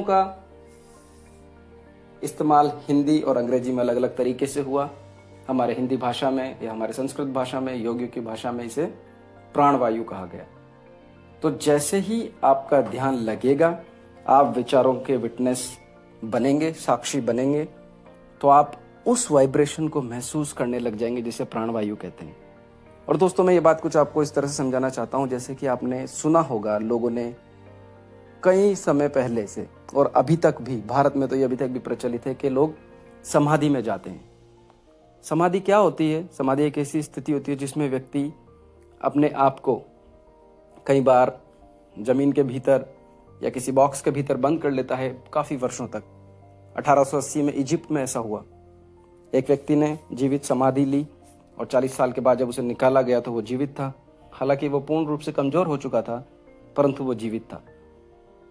का इस्तेमाल हिंदी और अंग्रेजी में अलग अलग तरीके से हुआ। हमारे हिंदी भाषा में या हमारे संस्कृत भाषा में, योगियों की भाषा में इसे प्राणवायु कहा गया। तो जैसे ही आपका ध्यान लगेगा, आप विचारों के विटनेस बनेंगे, साक्षी बनेंगे, तो आप उस वाइब्रेशन को महसूस करने लग जाएंगे जिसे प्राणवायु कहते हैं। और दोस्तों, मैं ये बात कुछ आपको इस तरह से समझाना चाहता हूं, जैसे कि आपने सुना होगा, लोगों ने कई समय पहले से और अभी तक भी, भारत में तो ये अभी तक भी प्रचलित है कि लोग समाधि में जाते हैं। समाधि क्या होती है? समाधि एक ऐसी स्थिति होती है जिसमें व्यक्ति अपने आप को कई बार जमीन के भीतर या किसी बॉक्स के भीतर बंद कर लेता है काफी वर्षों तक। 1880 में इजिप्ट में ऐसा हुआ। एक व्यक्ति ने जीवित समाधि ली और 40 साल के बाद जब उसे निकाला गया तो वो जीवित था। हालांकि वो पूर्ण रूप से कमजोर हो चुका था, परंतु वो जीवित था।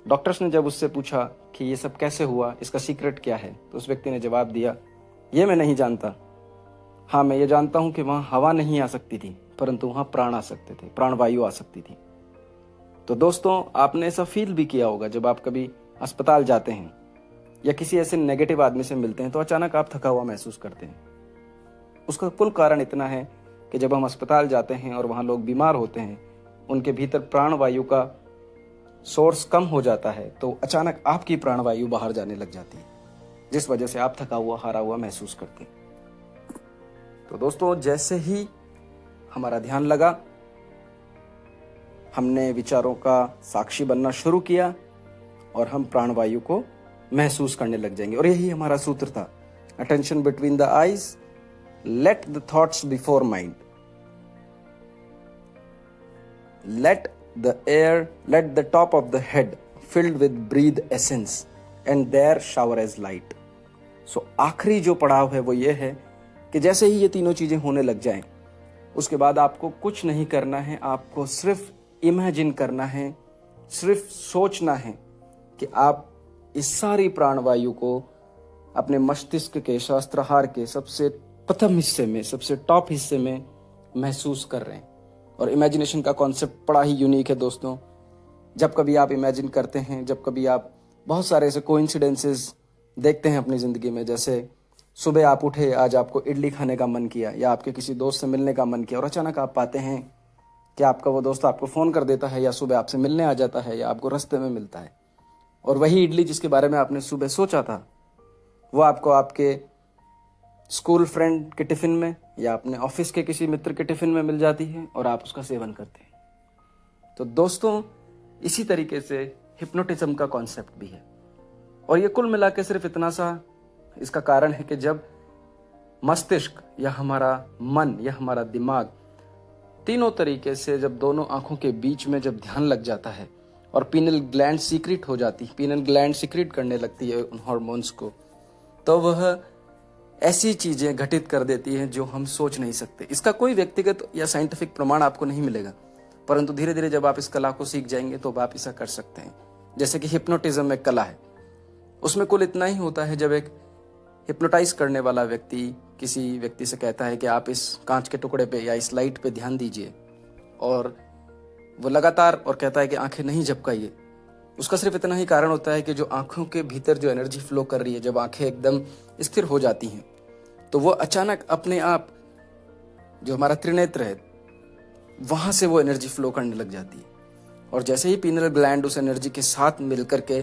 डॉक्टर्स ने जब उससे पूछा कि ये सब कैसे हुआ, इसका सीक्रेट क्या है, तो उस व्यक्ति ने जवाब दिया, ये मैं नहीं जानता। हाँ, मैं ये जानता हूं कि वहां हवा नहीं आ सकती थी, परंतु वहां प्राण आ सकते थे, प्राणवायु आ सकती थी। तो दोस्तों, आपने ऐसा फील भी किया होगा जब आप कभी अस्पताल जाते हैं या किसी ऐसे नेगेटिव आदमी से मिलते हैं तो अचानक आप थका हुआ महसूस करते हैं। उसका कुल कारण इतना है कि जब हम अस्पताल जाते हैं और वहां लोग बीमार होते हैं, उनके भीतर प्राणवायु का सोर्स कम हो जाता है, तो अचानक आपकी प्राणवायु बाहर जाने लग जाती है, जिस वजह से आप थका हुआ, हारा हुआ महसूस करते हैं। तो दोस्तों, जैसे ही हमारा ध्यान लगा, हमने विचारों का साक्षी बनना शुरू किया और हम प्राणवायु को महसूस करने लग जाएंगे। और यही हमारा सूत्र था, attention between the eyes, let the thoughts before mind, let the top of the head filled with breathe essence and there shower as light। So आखिरी जो पड़ाव है वो ये है कि जैसे ही ये तीनों चीजें होने लग जाएं, उसके बाद आपको कुछ नहीं करना है, आपको सिर्फ इमेजिन करना है, सिर्फ सोचना है कि आप इस सारी प्राणवायु को अपने मस्तिष्क के, सहस्त्रार के सबसे प्रथम हिस्से में, सबसे टॉप हिस्से में महसूस कर रहे हैं। और इमेजिनेशन का कॉन्सेप्ट बड़ा ही यूनिक है दोस्तों। जब कभी आप इमेजिन करते हैं, जब कभी आप बहुत सारे ऐसे कोइंसिडेंसेस देखते हैं अपनी ज़िंदगी में, जैसे सुबह आप उठे, आज आपको इडली खाने का मन किया या आपके किसी दोस्त से मिलने का मन किया, और अचानक आप पाते हैं कि आपका वो दोस्त आपको फ़ोन कर देता है या सुबह आपसे मिलने आ जाता है या आपको रास्ते में मिलता है, और वही इडली जिसके बारे में आपने सुबह सोचा था, वो आपको आपके स्कूल फ्रेंड के टिफिन में या अपने ऑफिस के किसी मित्र के टिफिन में मिल जाती है और आप उसका सेवन करते हैं। तो दोस्तों, इसी तरीके से हिप्नोटिज्म का कॉन्सेप्ट भी है। और ये कुल मिला के सिर्फ इतना सा इसका कारण है कि जब मस्तिष्क या हमारा मन या हमारा दिमाग तीनों तरीके से, जब दोनों आंखों के बीच में जब ध्यान लग जाता है और पीनल ग्लैंड सीक्रेट हो जाती है, पीनल ग्लैंड सीक्रेट करने लगती है उन हार्मोन्स को, तो वह ऐसी चीजें घटित कर देती है जो हम सोच नहीं सकते। इसका कोई व्यक्तिगत या साइंटिफिक प्रमाण आपको नहीं मिलेगा, परंतु धीरे धीरे जब आप इस कला को सीख जाएंगे तो आप ऐसा कर सकते हैं। जैसे कि हिप्नोटिज्म एक कला है, उसमें कुल इतना ही होता है, जब एक हिप्नोटाइज करने वाला व्यक्ति किसी व्यक्ति से कहता है कि आप इस कांच के टुकड़े पे या इस लाइट पे ध्यान दीजिए, और वो लगातार और कहता है कि आंखें नहीं झपकाइए, उसका सिर्फ इतना ही कारण होता है कि जो आंखों के भीतर जो एनर्जी फ्लो कर रही है, जब आंखें एकदम स्थिर हो जाती हैं, तो वो अचानक अपने आप, जो हमारा त्रिनेत्र है, वहां से वो एनर्जी फ्लो करने लग जाती है। और जैसे ही पीनल ग्लैंड उस एनर्जी के साथ मिलकर के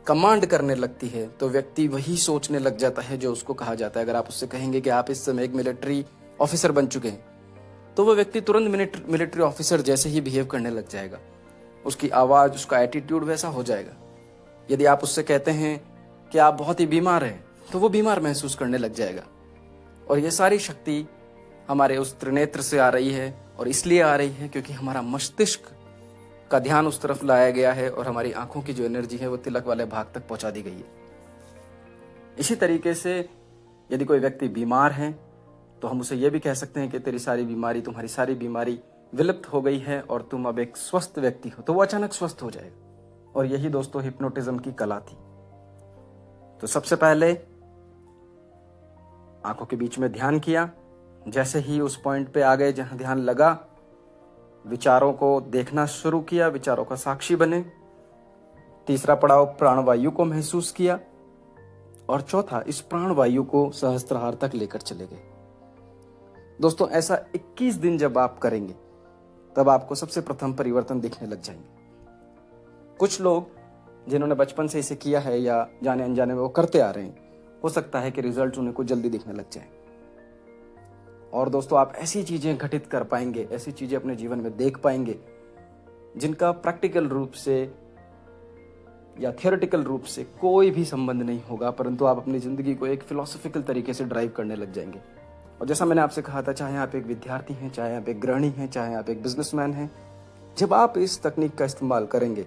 कमांड करने लगती है, तो व्यक्ति वही सोचने लग जाता है जो उसको कहा जाता है। अगर आप उससे कहेंगे कि आप इस समय एक मिलिट्री ऑफिसर बन चुके हैं, तो वो व्यक्ति तुरंत मिलिट्री ऑफिसर जैसे ही बिहेव करने लग जाएगा। उसकी आवाज, उसका एटीट्यूड वैसा हो जाएगा। यदि आप उससे कहते हैं कि आप बहुत ही बीमार हैं, तो वो बीमार महसूस करने लग जाएगा। और ये सारी शक्ति हमारे उस त्रिनेत्र से आ रही है, और इसलिए आ रही है क्योंकि हमारा मस्तिष्क का ध्यान उस तरफ लाया गया है और हमारी आंखों की जो एनर्जी है वो तिलक वाले भाग तक पहुंचा दी गई है। इसी तरीके से यदि कोई व्यक्ति बीमार है, तो हम उसे यह भी कह सकते हैं कि तेरी सारी बीमारी, तुम्हारी सारी बीमारी विलुप्त हो गई है और तुम अब एक स्वस्थ व्यक्ति हो, तो वो अचानक स्वस्थ हो जाएगा। और यही दोस्तों हिप्नोटिज्म की कला थी। तो सबसे पहले आंखों के बीच में ध्यान किया, जैसे ही उस पॉइंट पे आ गए जहां ध्यान लगा, विचारों को देखना शुरू किया, विचारों का साक्षी बने, तीसरा पड़ाव प्राणवायु को महसूस किया, और चौथा इस प्राणवायु को सहस्त्रहार तक लेकर चले गए। दोस्तों ऐसा 21 दिन जब आप करेंगे तब आपको सबसे प्रथम परिवर्तन दिखने लग जाएंगे। कुछ लोग जिन्होंने बचपन से इसे किया है या जाने अनजाने में वो करते आ रहे हैं, हो सकता है कि रिजल्ट उन्हें कुछ जल्दी दिखने लग जाए। और दोस्तों आप ऐसी चीजें घटित कर पाएंगे, ऐसी चीजें अपने जीवन में देख पाएंगे जिनका प्रैक्टिकल रूप से या थियोरेटिकल रूप से कोई भी संबंध नहीं होगा, परंतु आप अपनी जिंदगी को एक फिलोसॉफिकल तरीके से ड्राइव करने लग जाएंगे। और जैसा मैंने आपसे कहा था, चाहे आप एक विद्यार्थी हैं, चाहे आप एक गृहिणी हैं, चाहे आप एक बिजनेसमैन हैं, जब आप इस तकनीक का इस्तेमाल करेंगे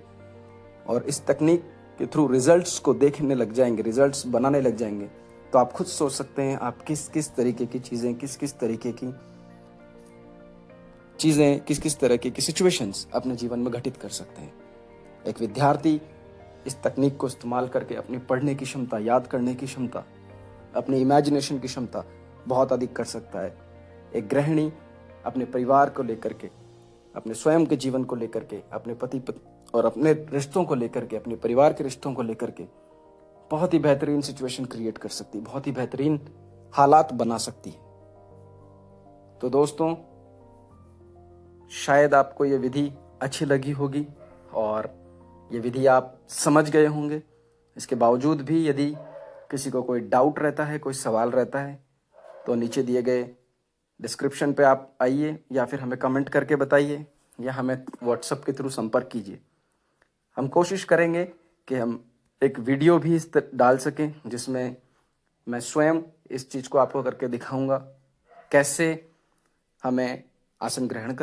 और इस तकनीक के थ्रू रिजल्ट्स को देखने लग जाएंगे, रिजल्ट्स बनाने लग जाएंगे, तो आप खुद सोच सकते हैं आप किस किस तरीके की चीजें, किस किस तरह की सिचुएशंस अपने जीवन में घटित कर सकते हैं। एक विद्यार्थी इस तकनीक को इस्तेमाल करके अपनी पढ़ने की क्षमता, याद करने की क्षमता, अपनी इमेजिनेशन की क्षमता बहुत अधिक कर सकता है। एक गृहिणी अपने परिवार को लेकर के, अपने स्वयं के जीवन को लेकर के, अपने पति और अपने रिश्तों को लेकर के, अपने परिवार के रिश्तों को लेकर के बहुत ही बेहतरीन सिचुएशन क्रिएट कर सकती है, बहुत ही बेहतरीन हालात बना सकती है। तो दोस्तों शायद आपको ये विधि अच्छी लगी होगी और ये विधि आप समझ गए होंगे। इसके बावजूद भी यदि किसी को कोई डाउट रहता है, कोई सवाल रहता है, तो नीचे दिए गए डिस्क्रिप्शन पे आप आइए या फिर हमें कमेंट करके बताइए या हमें व्हाट्सएप के थ्रू संपर्क कीजिए। हम कोशिश करेंगे कि हम एक वीडियो भी डाल सकें जिसमें मैं स्वयं इस चीज़ को आपको करके दिखाऊंगा कैसे हमें आसन ग्रहण